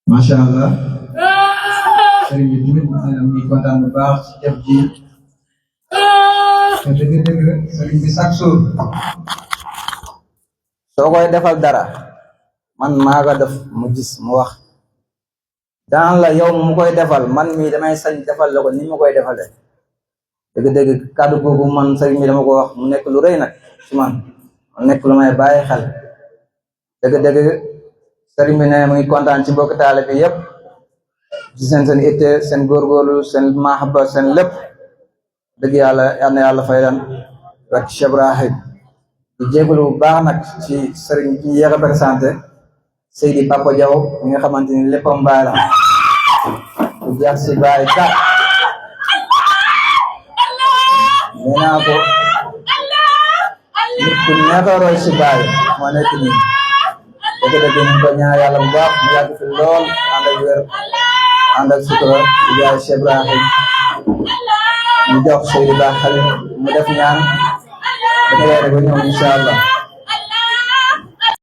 Masya Allah, sering di kota Mekah setiap ji, dëgg-dëgg sering bi saksu. Soo koy defal dara man maa ko def mu gis mu wax daan la yow mu koy defal man mii damay sañ defal la ko ni mu koy defalee dëgg-dëgg kàddu googu man sëriñ bi dama ko wax mu nekk lu rëy nag ci man mu nekk lu may bàyyi xel dëgg-dëgg sëriñ bi ne mu ngi kontaan ci mbokk taale bi yëpp ci seen itte seen góorgóorlu seen mahaba seen lépp dëgg yàlla yal na yàlla fay leen rek Cheikh Ibrahim di jégalu bu baax nag ci sëriñ bi yéex a présenté Seydi Papa Diaw mi nga xamante ni léppam baay la bu jeex si baay kat nee naa ko nit ku neex a roy si baay moo nekk nii dëgg-dëgg ñu ko ñaan yàlla bu baax mu yàgg fi lool ànd ak wér ànd ak sutura di jaay Cheikh Ibrahim ñu jox Seydi Ba Xalim mu def ñaan dafa yore ba ñëw incha allah